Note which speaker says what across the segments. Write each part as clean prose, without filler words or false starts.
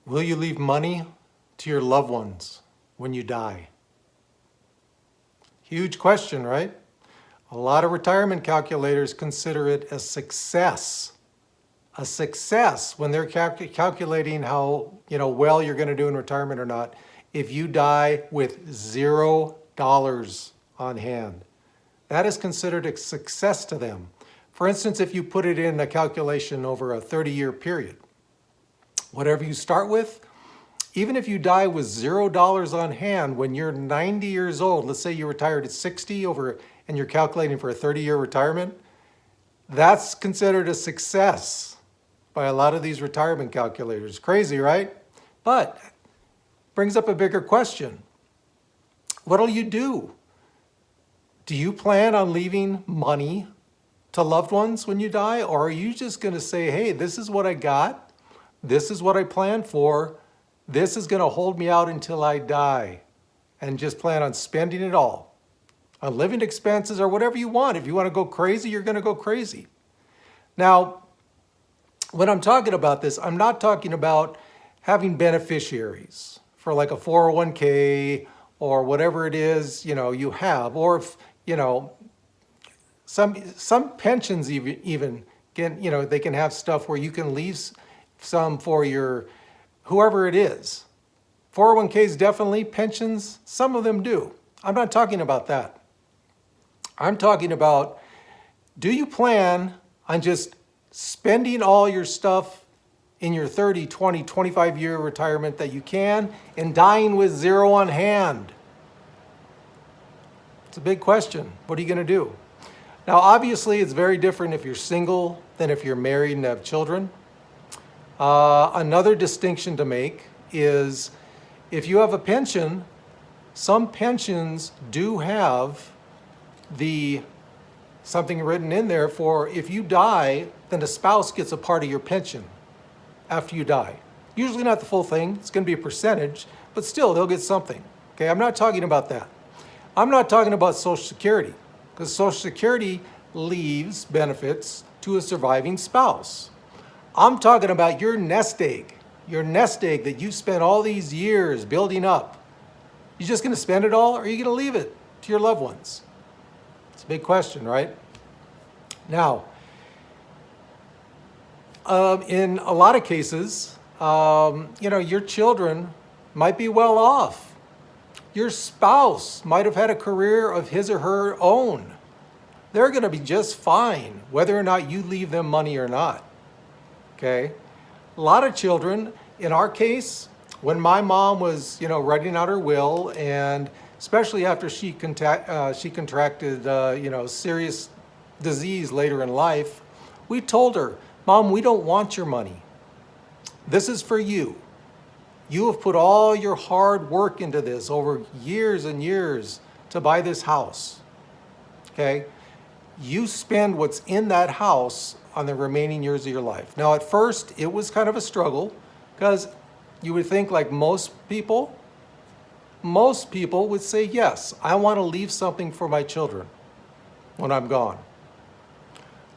Speaker 1: Will you leave money to your loved ones when you die? Huge question, right? A lot of retirement calculators consider it a success. A success when they're calculating how well you're going to do in retirement or not if you die with $0 on hand. That is considered a success to them. For instance, if you put it in a calculation over a 30-year period, whatever you start with, even if you die with $0 on hand when you're 90 years old, let's say you retired at 60 and you're calculating for a 30-year retirement, that's considered a success by a lot of these retirement calculators. Crazy, right? But brings up a bigger question. What'll you do? Do you plan on leaving money to loved ones when you die? Or are you just going to say, hey, this is what I got. This is what I planned for. This is going to hold me out until I die, and just plan on spending it all on living expenses or whatever you want. If you want to go crazy, you're going to go crazy. Now, when I'm talking about this, I'm not talking about having beneficiaries for like a 401k or whatever it is, you have, or if, some pensions even can, they can have stuff where you can leave some for your whoever it is. 401ks definitely, pensions, some of them do. I'm not talking about that. I'm talking about, do you plan on just spending all your stuff in your 30, 20, 25-year retirement that you can and dying with $0 on hand? It's a big question. What are you going to do? Now, obviously, it's very different if you're single than if you're married and have children. Another distinction to make is if you have a pension, some pensions do have something written in there for if you die, then the spouse gets a part of your pension after you die. Usually not the full thing, it's going to be a percentage, but still they'll get something. Okay, I'm not talking about that. I'm not talking about Social Security, because Social Security leaves benefits to a surviving spouse. I'm talking about your nest egg that you spent all these years building up. You just going to spend it all, or are you going to leave it to your loved ones? It's a big question, right? Now, in a lot of cases, your children might be well off. Your spouse might have had a career of his or her own. They're going to be just fine, whether or not you leave them money or not. Okay? A lot of children, in our case, when my mom was, writing out her will, and especially after she contracted, serious disease later in life, we told her, Mom, we don't want your money. This is for you. You have put all your hard work into this over years and years to buy this house. Okay? You spend what's in that house on the remaining years of your life. Now, at first, it was kind of a struggle because you would think like most people would say, yes, I want to leave something for my children when I'm gone.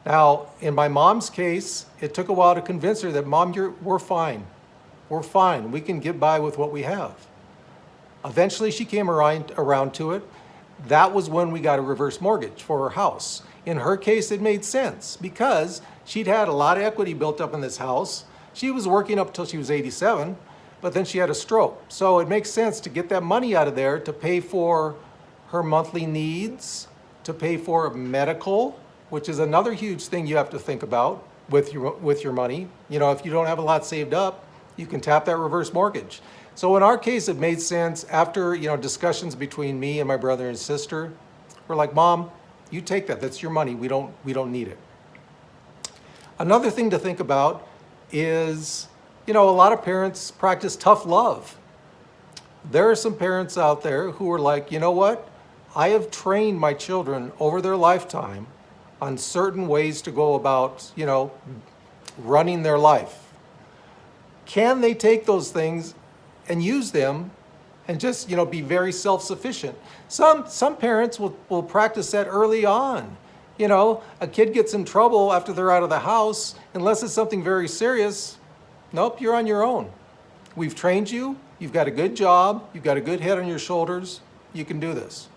Speaker 1: Now, in my mom's case, it took a while to convince her that, Mom, we're fine. We're fine. We can get by with what we have. Eventually, she came around to it. That was when we got a reverse mortgage for her house. In her case, it made sense because she'd had a lot of equity built up in this house. She was working up until she was 87, but then she had a stroke. So it makes sense to get that money out of there to pay for her monthly needs, to pay for medical, which is another huge thing you have to think about with your money. If you don't have a lot saved up, you can tap that reverse mortgage. So in our case, it made sense after discussions between me and my brother and sister. We're like, Mom, you take that. That's your money. We don't need it. Another thing to think about is, a lot of parents practice tough love. There are some parents out there who are like, you know what? I have trained my children over their lifetime on certain ways to go about, running their life. Can they take those things and use them and just, be very self-sufficient? Some parents will practice that early on. A kid gets in trouble after they're out of the house, unless it's something very serious, nope, you're on your own. We've trained you. You've got a good job. You've got a good head on your shoulders. You can do this.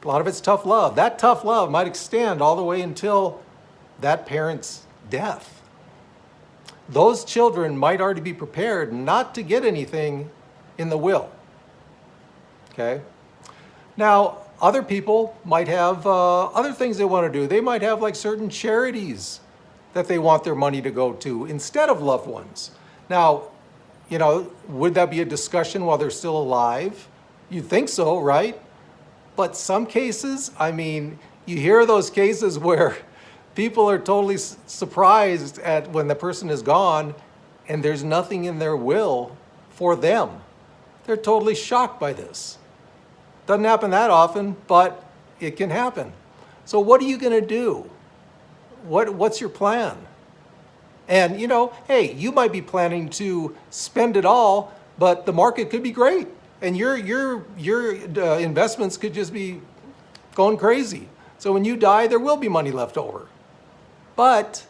Speaker 1: A lot of it's tough love. That tough love might extend all the way until that parent's death. Those children might already be prepared not to get anything in the will. Okay? Now, other people might have other things they want to do. They might have like certain charities that they want their money to go to instead of loved ones. Now, would that be a discussion while they're still alive? You'd think so, right? But some cases, you hear those cases where people are totally surprised at when the person is gone and there's nothing in their will for them. They're totally shocked by this. Doesn't happen that often, but it can happen. So what are you going to do? What's your plan? And hey, you might be planning to spend it all, but the market could be great. And your investments could just be going crazy. So when you die, there will be money left over. But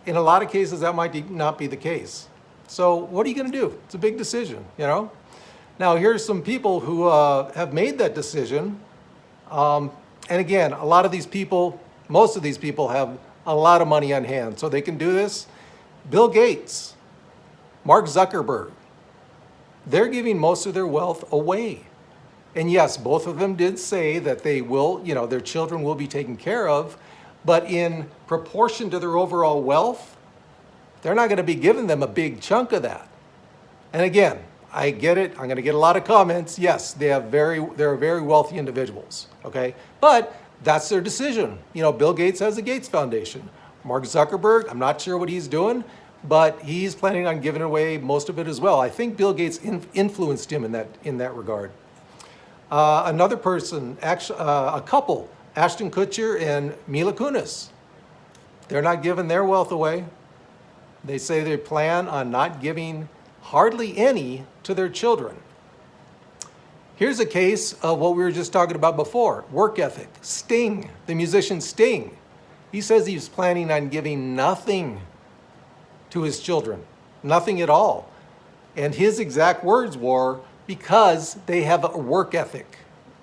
Speaker 1: in a lot of cases, that might not be the case. So what are you going to do? It's a big decision, Now, here's some people who have made that decision. And again, most of these people have a lot of money on hand, so they can do this. Bill Gates, Mark Zuckerberg, they're giving most of their wealth away. And yes, both of them did say that they will, their children will be taken care of, but in proportion to their overall wealth, they're not going to be giving them a big chunk of that. And again, I get it. I'm going to get a lot of comments. Yes, they're very wealthy individuals, okay? But that's their decision. Bill Gates has the Gates Foundation. Mark Zuckerberg, I'm not sure what he's doing, but he's planning on giving away most of it as well. I think Bill Gates influenced him in that regard. Another person, actually, a couple, Ashton Kutcher and Mila Kunis, they're not giving their wealth away. They say they plan on not giving hardly any to their children. Here's a case of what we were just talking about before, work ethic. Sting, the musician Sting, he says he's planning on giving nothing to his children, nothing at all. And his exact words were, because they have a work ethic.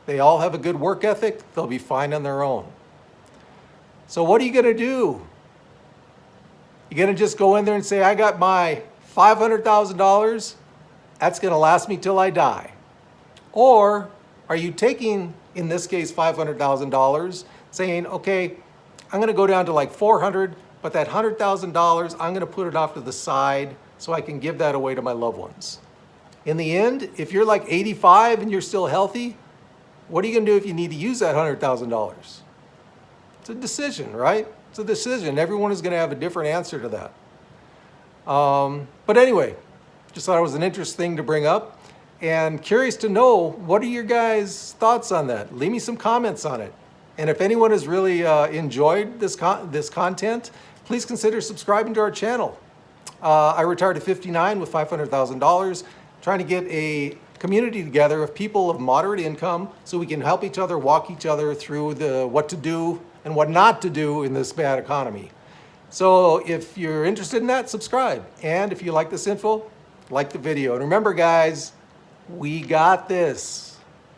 Speaker 1: They all have a good work ethic, they'll be fine on their own. So what are you going to do? You're going to just go in there and say, I got my $500,000, that's going to last me till I die. Or are you taking, in this case, $500,000, saying, okay, I'm going to go down to like 400, but that $100,000, I'm going to put it off to the side so I can give that away to my loved ones. In the end, if you're like 85 and you're still healthy, what are you going to do if you need to use that $100,000? It's a decision, right? It's a decision. Everyone is going to have a different answer to that. But anyway, just thought it was an interesting thing to bring up. And curious to know, what are your guys' thoughts on that? Leave me some comments on it. And if anyone has really enjoyed this content, please consider subscribing to our channel. I retired at 59 with $500,000, trying to get a community together of people of moderate income so we can help each other, walk each other through what to do and what not to do in this bad economy. So if you're interested in that, subscribe. And if you like this info, like the video. And remember, guys, we got this.